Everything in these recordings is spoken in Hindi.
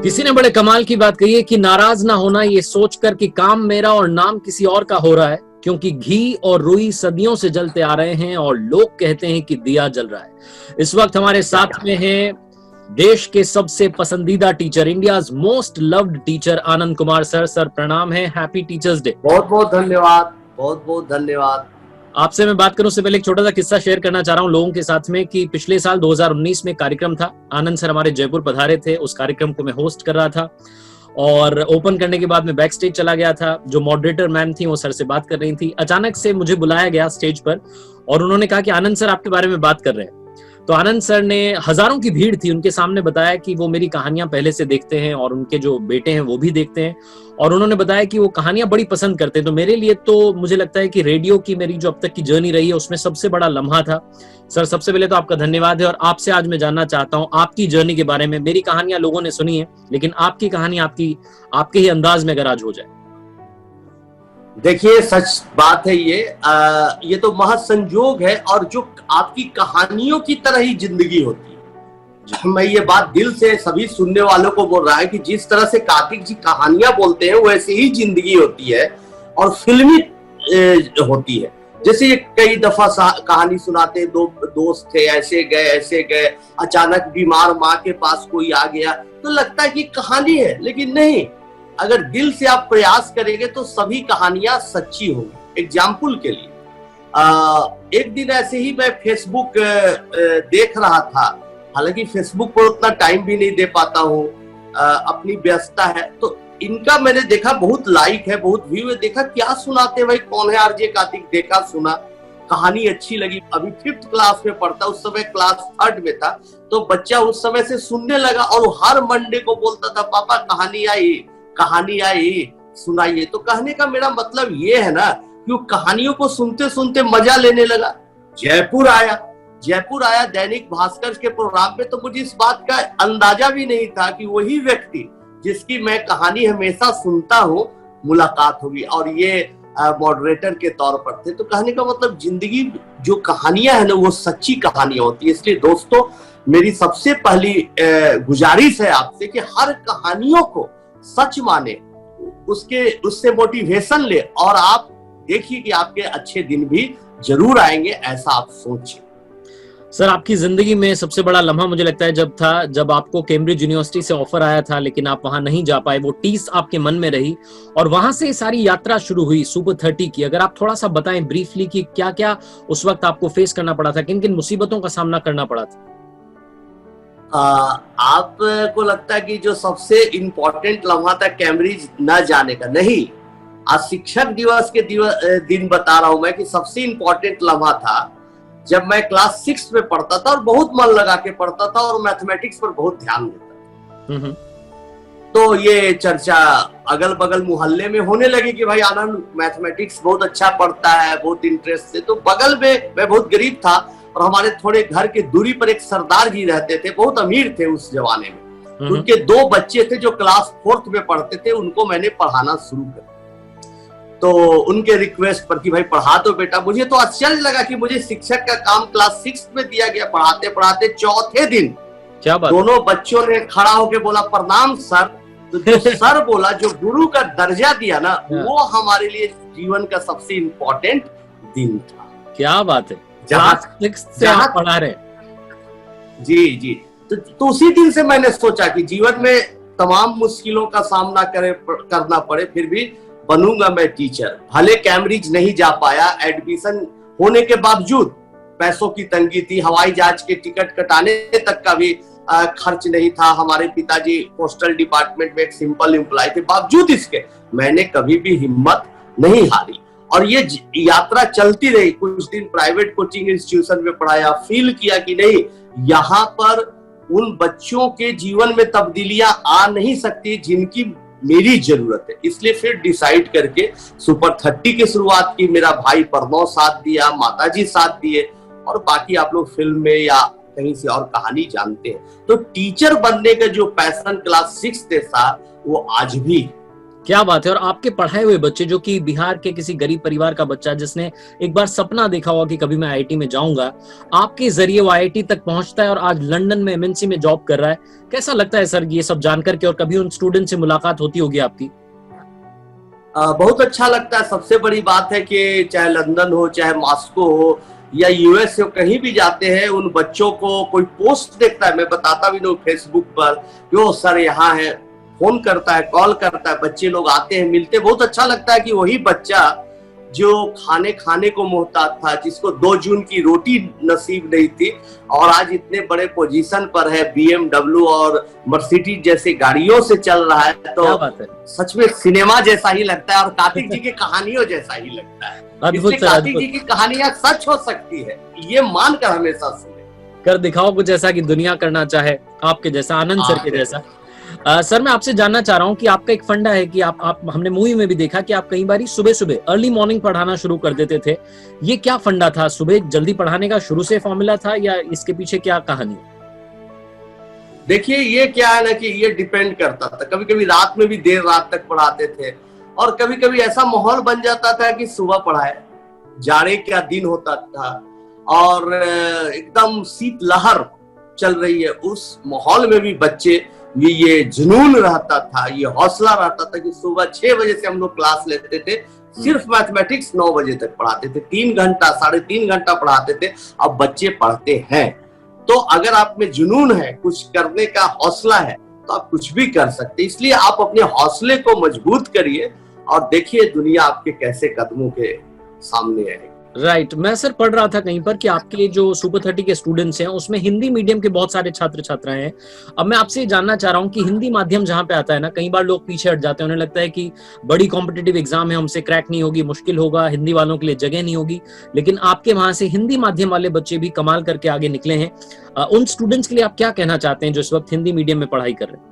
किसी ने बड़े कमाल की बात कही है कि नाराज ना होना ये सोचकर कि काम मेरा और नाम किसी और का हो रहा है, क्योंकि घी और रुई सदियों से जलते आ रहे हैं और लोग कहते हैं कि दिया जल रहा है। इस वक्त हमारे साथ में हैं देश के सबसे पसंदीदा teacher, India's most loved teacher Anand Kumar sir. Sir प्रणाम है, हैप्पी टीचर्स डे। बहुत बहुत धन्यवाद, बहुत बहुत धन्यवाद। आपसे मैं बात करूं उससे पहले एक छोटा सा किस्सा शेयर करना चाह रहा हूं लोगों के साथ में कि पिछले साल 2019 में कार्यक्रम था, आनंद सर हमारे जयपुर पधारे थे, उस कार्यक्रम को मैं होस्ट कर रहा था और ओपन करने के बाद मैं बैक स्टेज चला गया था। जो मॉडरेटर मैम थी वो सर से बात कर रही थी, अचानक से मुझे बुलाया गया स्टेज पर और उन्होंने कहा कि आनंद सर आपके बारे में बात कर रहे हैं। तो आनंद सर ने, हजारों की भीड़ थी, उनके सामने बताया कि वो मेरी कहानियां पहले से देखते हैं और उनके जो बेटे हैं वो भी देखते हैं और उन्होंने बताया कि वो कहानियां बड़ी पसंद करते हैं। तो मेरे लिए तो मुझे लगता है कि रेडियो की मेरी जो अब तक की जर्नी रही है उसमें सबसे बड़ा लम्हा था। सर सबसे पहले तो आपका धन्यवाद है और आपसे आज मैं जानना चाहता हूँ आपकी जर्नी के बारे में। मेरी कहानियां लोगों ने सुनी है, लेकिन आपकी कहानी आपके ही अंदाज में अगर आज हो जाए। देखिए, सच बात है ये तो महज संजोग है और जो आपकी कहानियों की तरह ही जिंदगी होती है। मैं ये बात दिल से सभी सुनने वालों को बोल रहा है कि जिस तरह से कार्तिक जी कहानियां बोलते हैं वैसे ही जिंदगी होती है और फिल्मी होती है। जैसे ये कई दफा कहानी सुनाते, दो दोस्त थे, ऐसे गए, अचानक बीमार माँ के पास कोई आ गया, तो लगता है कि कहानी है, लेकिन नहीं। अगर दिल से आप प्रयास करेंगे तो सभी कहानियां सच्ची होंगी। एग्जाम्पल के लिए एक दिन ऐसे ही मैं फेसबुक देख रहा था, हालांकि फेसबुक पर उतना टाइम भी नहीं दे पाता हूँ, अपनी व्यस्तता है। तो इनका मैंने देखा बहुत लाइक है, बहुत व्यू है, देखा क्या सुनाते भाई, कौन है आरजे कार्तिक, देखा सुना, कहानी अच्छी लगी। अभी 5th क्लास में पढ़ता, उस समय क्लास 3rd में था, तो बच्चा उस समय से सुनने लगा और हर मंडे को बोलता था पापा कहानी आई सुनाइए। तो कहने का मेरा मतलब ये है ना कि कहानियों को सुनते सुनते मजा लेने लगा। जयपुर आया दैनिक भास्कर के प्रोग्राम में, तो मुझे इस बात का अंदाजा भी नहीं था कि वही व्यक्ति जिसकी मैं कहानी हमेशा सुनता हूँ मुलाकात होगी और ये मॉडरेटर के तौर पर थे। तो कहने का मतलब जिंदगी जो कहानियां है ना वो सच्ची कहानियां होती है। इसलिए दोस्तों, मेरी सबसे पहली गुजारिश है आपसे कि हर कहानियों को सच माने, उससे मोटिवेशन ले और आप देखिए कि आपके अच्छे दिन भी जरूर आएंगे, ऐसा आप सोचिए। सर आपकी जिंदगी में सबसे बड़ा लम्हा मुझे लगता है जब आपको कैम्ब्रिज यूनिवर्सिटी से ऑफर आया था, लेकिन आप वहां नहीं जा पाए, वो टीस आपके मन में रही और वहां से सारी यात्रा शुरू हुई सुपर 30 की। अगर आप थोड़ा सा बताएं ब्रीफली कि क्या क्या उस वक्त आपको फेस करना पड़ा था, किन किन मुसीबतों का सामना करना पड़ा था। आपको लगता है कि जो सबसे इंपॉर्टेंट लम्हा था कैम्ब्रिज न जाने का? नहीं, आज शिक्षक दिवस के दिन बता रहा हूं मैं कि सबसे इंपॉर्टेंट लम्हा था जब मैं क्लास 6 में पढ़ता था और बहुत मन लगा के पढ़ता था और मैथमेटिक्स पर बहुत ध्यान देता था। तो ये चर्चा अगल बगल मोहल्ले में होने लगी कि भाई आनंद मैथमेटिक्स बहुत अच्छा पढ़ता है, बहुत इंटरेस्ट से। तो बगल में, मैं बहुत गरीब था और हमारे थोड़े घर के दूरी पर एक सरदार जी रहते थे, बहुत अमीर थे उस जमाने में। उनके 2 बच्चे थे जो क्लास 4th में पढ़ते थे, उनको मैंने पढ़ाना शुरू कर। तो उनके रिक्वेस्ट पर कि भाई पढ़ा दो बेटा। मुझे तो आश्चर्य लगा कि मुझे शिक्षक का काम क्लास 6 में दिया गया। पढ़ाते पढ़ाते चौथे दिन क्या बात? दोनों बच्चों ने खड़ा होकर बोला प्रणाम सर। तो जो सर बोला, जो गुरु का दर्जा दिया ना, वो हमारे लिए जीवन का सबसे इम्पोर्टेंट दिन था। क्या बात है, जहाँ पढ़ा रहे। जी। तो उसी दिन से मैंने सोचा कि जीवन में तमाम मुश्किलों का सामना करना पड़े, फिर भी बनूंगा मैं टीचर। भले कैम्ब्रिज नहीं जा पाया, एडमिशन होने के बावजूद पैसों की तंगी थी, हवाई जहाज के टिकट कटाने तक का भी खर्च नहीं था। हमारे पिताजी पोस्टल डिपार्टमेंट में एक सिंपल एम्प्लॉय थे, बावजूद इसके मैंने कभी भी हिम्मत नहीं हारी और ये यात्रा चलती रही। कुछ दिन प्राइवेट कोचिंग इंस्टीट्यूशन में पढ़ाया, फील किया कि नहीं, यहाँ पर उन बच्चों के जीवन में तब्दीलियां आ नहीं सकती जिनकी मेरी जरूरत है। इसलिए फिर डिसाइड करके सुपर 30 की शुरुआत की। मेरा भाई प्रणव साथ दिया, माताजी साथ दिए और बाकी आप लोग फिल्म में या कहीं से और कहानी जानते हैं। तो टीचर बनने का जो पैशन क्लास 6 से था वो आज भी क्या बात है। और आपके पढ़ाए हुए बच्चे, जो कि बिहार के किसी गरीब परिवार का बच्चा जिसने एक बार सपना देखा होगा कि कभी मैं आईआईटी में जाऊंगा, आपके जरिए वो आईआईटी तक पहुंचता है और आज लंदन में एमएनसी में जॉब कर रहा है। कैसा लगता है सर ये सब जानकर के? और कभी उन स्टूडेंट से मुलाकात होती होगी आपकी? बहुत अच्छा लगता है। सबसे बड़ी बात है कि चाहे लंदन हो, चाहे मॉस्को हो या यूएस हो, कहीं भी जाते हैं उन बच्चों को कोई पोस्ट देखता है, मैं बताता भी नहीं फेसबुक पर कि वो सर यहाँ है, फोन करता है, कॉल करता है, बच्चे लोग आते हैं, मिलते, बहुत अच्छा लगता है कि वही बच्चा जो खाने को मोहताज था, जिसको 2 जून की रोटी नसीब नहीं थी, और आज इतने बड़े पोजीशन पर है, बीएमडब्ल्यू और मर्सिडीज जैसे गाड़ियों से चल रहा है। तो सच में सिनेमा जैसा ही लगता है और कार्तिक जी की कहानियों जैसा ही लगता है। इसलिए कार्तिक जी की कहानियां सच हो सकती है, ये मानकर हमेशा सुने। कर दिखाओ कुछ ऐसा कि दुनिया करना चाहे, आपके जैसा, आनंद सर के जैसा। सर मैं आपसे जानना चाह रहा हूँ कि आपका एक फंडा है कि आप हमने मूवी में भी देखा कि आप कई बार सुबह सुबह अर्ली मॉर्निंग पढ़ाना शुरू कर देते थे। ये क्या फंडा था? सुबह जल्दी पढ़ाने का शुरू से फॉर्मूला था या इसके पीछे क्या कहानी? देखिए ये क्या है ना कि ये डिपेंड करता था। कभी कभी रात में भी देर रात तक पढ़ाते थे और कभी कभी ऐसा माहौल बन जाता था कि सुबह पढ़ाए। जाड़े का दिन होता था और एकदम शीतलहर चल रही है, उस माहौल में भी बच्चे ये जुनून रहता था, ये हौसला रहता था कि सुबह 6 बजे से हम लोग क्लास लेते थे, सिर्फ मैथमेटिक्स 9 बजे तक पढ़ाते थे, 3 घंटा 3.5 घंटा पढ़ाते थे। अब बच्चे पढ़ते हैं। तो अगर आप में जुनून है, कुछ करने का हौसला है, तो आप कुछ भी कर सकते हैं। इसलिए आप अपने हौसले को मजबूत करिए और देखिए दुनिया आपके कैसे कदमों के सामने आएगी। राइट। मैं सर पढ़ रहा था कहीं पर कि आपके जो सुपर 30 के स्टूडेंट्स हैं उसमें हिंदी मीडियम के बहुत सारे छात्र छात्राएं हैं। अब मैं आपसे जानना चाह रहा हूं कि हिंदी माध्यम जहां पे आता है ना, कई बार लोग पीछे हट जाते हैं, उन्हें लगता है कि बड़ी कॉम्पिटिटिव एग्जाम है, हमसे क्रैक नहीं होगी, मुश्किल होगा, हिंदी वालों के लिए जगह नहीं होगी। लेकिन आपके वहां से हिंदी माध्यम वाले बच्चे भी कमाल करके आगे निकले हैं। उन स्टूडेंट्स के लिए आप क्या कहना चाहते हैं जो इस वक्त हिंदी मीडियम में पढ़ाई कर रहे हैं?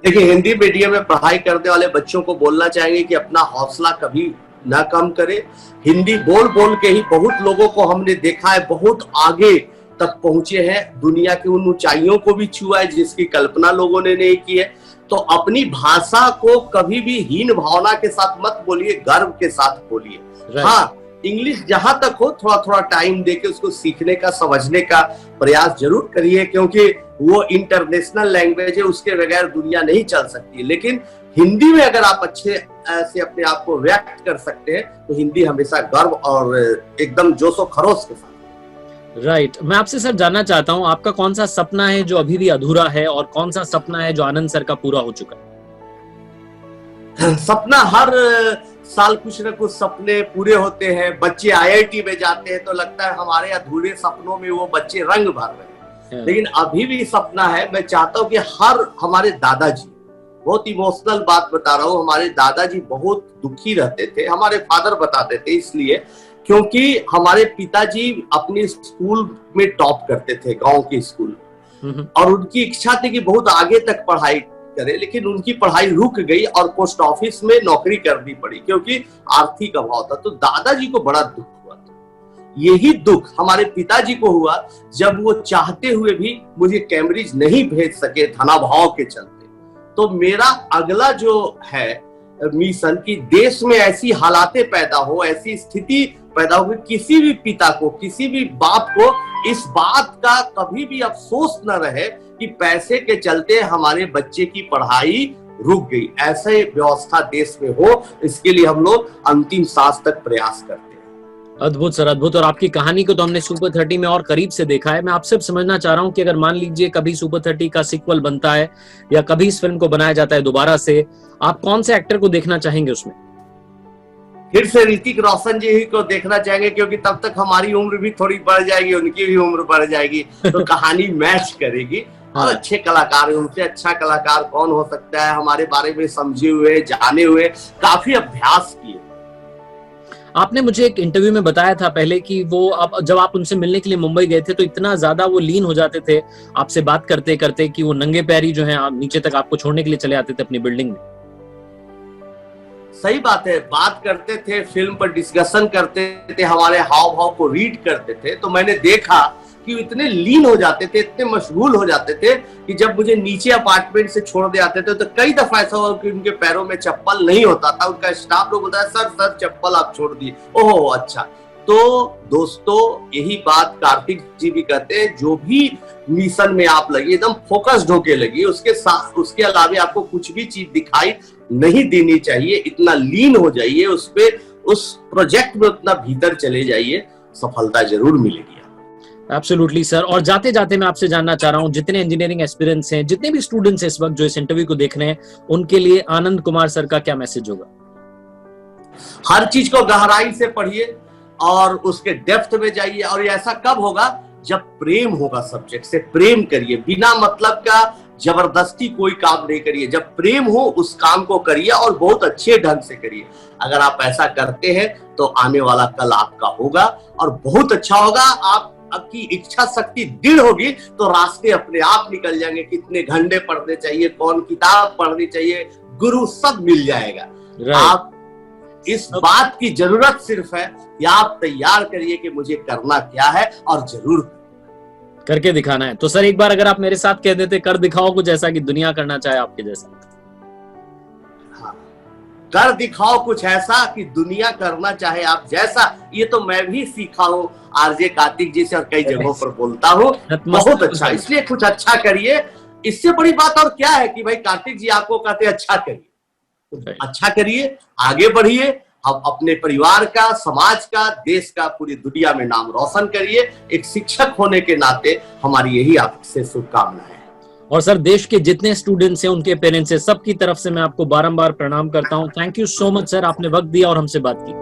देखिए हिंदी मीडियम में पढ़ाई करने वाले बच्चों को बोलना चाहेंगे कि अपना हौसला कभी ना कम करे। हिंदी बोल बोल के ही बहुत लोगों को हमने देखा है बहुत आगे तक पहुंचे हैं, दुनिया की उन ऊंचाइयों को भी छुआ है जिसकी कल्पना लोगों ने नहीं की है। तो अपनी भाषा को कभी भी हीन भावना के साथ मत बोलिए, गर्व के साथ बोलिए। हाँ, इंग्लिश जहां तक हो थोड़ा थोड़ा टाइम देके उसको सीखने का, समझने का प्रयास जरूर करिए, क्योंकि वो इंटरनेशनल लैंग्वेज है, उसके बगैर दुनिया नहीं चल सकती। लेकिन हिंदी में अगर आप अच्छे से अपने आप को व्यक्त कर सकते हैं तो हिंदी हमेशा गर्व और एकदम जोशो खरोश के साथ। राइट। मैं आपसे सर जानना चाहता हूं, आपका कौन सा सपना है जो अभी भी अधूरा है और कौन सा सपना है जो आनंद सर का पूरा हो चुका है? सपना हर साल कुछ न कुछ सपने पूरे होते हैं। बच्चे आईआईटी में जाते हैं तो लगता है हमारे अधूरे सपनों में वो बच्चे रंग भर रहे हैं। लेकिन अभी भी सपना है, मैं चाहता हूं कि हर हमारे दादाजी, बहुत इमोशनल बात बता रहा हूँ, हमारे दादाजी बहुत दुखी रहते थे, हमारे फादर बताते थे, इसलिए क्योंकि हमारे पिताजी अपने स्कूल में टॉप करते थे, गांव के स्कूल, और उनकी इच्छा थी कि बहुत आगे तक पढ़ाई करे, लेकिन उनकी पढ़ाई रुक गई और पोस्ट ऑफिस में नौकरी करनी पड़ी क्योंकि आर्थिक अभाव था। तो दादाजी को बड़ा दुख हुआ था। यही दुख हमारे पिताजी को हुआ जब वो चाहते हुए भी मुझे कैम्ब्रिज नहीं भेज सके धनाभाव के चलते। तो मेरा अगला जो है मिशन कि देश में ऐसी हालातें पैदा हो, ऐसी स्थिति पैदा हो कि किसी भी पिता को, किसी भी बाप को इस बात का कभी भी अफसोस न रहे कि पैसे के चलते हमारे बच्चे की पढ़ाई रुक गई। ऐसे व्यवस्था देश में हो, इसके लिए हम लोग अंतिम सांस तक प्रयास करते हैं। अद्भुत सर, अद्भुत। और आपकी कहानी को तो हमने सुपर 30 में और करीब से देखा है। मैं आपसे समझना चाह रहा हूं कि अगर मान लीजिए कभी सुपर 30 का सीक्वल बनता है या कभी इस फिल्म को बनाया जाता है दोबारा से, आप कौन से एक्टर को देखना चाहेंगे उसमें? फिर से ऋतिक रोशन जी ही को देखना चाहेंगे, क्योंकि तब तक हमारी उम्र भी थोड़ी बढ़ जाएगी, उनकी भी उम्र बढ़ जाएगी, तो कहानी मैच करेगी। और अच्छे कलाकार है, उनसे अच्छा कलाकार कौन हो सकता है? हमारे बारे में समझे हुए, जाने हुए, काफी अभ्यास किए। आपने मुझे एक इंटरव्यू में बताया था पहले कि वो जब आप उनसे मिलने के लिए मुंबई गए थे तो इतना ज्यादा वो लीन हो जाते थे आपसे बात करते करते कि वो नंगे पैरी जो है नीचे तक आपको छोड़ने के लिए चले आते थे अपनी बिल्डिंग में। सही बात है, बात करते थे, फिल्म पर डिस्कशन करते थे, हमारे हाव भाव को रीड करते थे। तो मैंने देखा कि इतने लीन हो जाते थे, इतने मशगूल हो जाते थे कि जब मुझे नीचे अपार्टमेंट से छोड़ दे आते थे तो कई दफा ऐसा हुआ कि उनके पैरों में चप्पल नहीं होता था। उनका स्टाफ लोग बोलता है सर सर चप्पल आप छोड़ दिए। ओहो अच्छा। तो दोस्तों यही बात कार्तिक जी भी कहते हैं, जो भी मिशन में आप लगी एकदम फोकस्ड होके लगी, उसके साथ उसके अलावा आपको कुछ भी चीज दिखाई नहीं देनी चाहिए। इतना लीन हो जाइए उस पे, उस प्रोजेक्ट में उतना भीतर चले जाइए, सफलता जरूर मिलेगी। Absolutely sir. और जाते जाते मैं आपसे जानना चाह रहा हूँ, जितने इंजीनियरिंग एस्पिरेंट्स हैं, जितने भी स्टूडेंट्स हैं इस वक्त जो इस इंटरव्यू को देख रहे हैं, उनके लिए आनंद कुमार सर का क्या मैसेज होगा? हर चीज को गहराई से पढ़िए और उसके डेप्थ में जाइए। और ये ऐसा कब होगा? जब प्रेम होगा सब्जेक्ट से। प्रेम करिए, बिना मतलब का जबरदस्ती कोई काम नहीं करिए। जब प्रेम हो उस काम को करिए और बहुत अच्छे ढंग से करिए। अगर आप ऐसा करते हैं तो आने वाला कल आपका होगा और बहुत अच्छा होगा। आपकी इच्छा शक्ति दृढ़ होगी तो रास्ते अपने आप निकल जाएंगे। कितने घंटे पढ़ने चाहिए, कौन किताब पढ़नी चाहिए, गुरु सब मिल जाएगा। आप इस बात की जरूरत सिर्फ है कि आप तैयार करिए कि मुझे करना क्या है और जरूर करके दिखाना है। तो सर एक बार अगर आप मेरे साथ कह देते, कर दिखाओ कुछ ऐसा कि दुनिया करना चाहे आपके जैसा। हाँ, कर दिखाओ कुछ ऐसा कि दुनिया करना चाहे आप जैसा। ये तो मैं भी सीखा हूँ आरजे कार्तिक जी से और कई जगहों पर बोलता हूँ। बहुत अच्छा, इसलिए कुछ अच्छा करिए। इससे बड़ी बात और क्या है कि भाई कार्तिक जी आपको कहते हैं अच्छा करिए, अच्छा करिए, आगे बढ़िए। अब अपने परिवार का, समाज का, देश का, पूरी दुनिया में नाम रोशन करिए। एक शिक्षक होने के नाते हमारी यही आपसे शुभकामनाएं है। और सर देश के जितने स्टूडेंट्स हैं, उनके पेरेंट्स हैं, सबकी तरफ से मैं आपको बारंबार प्रणाम करता हूं। Thank you so much sir, आपने वक्त दिया और हमसे बात की।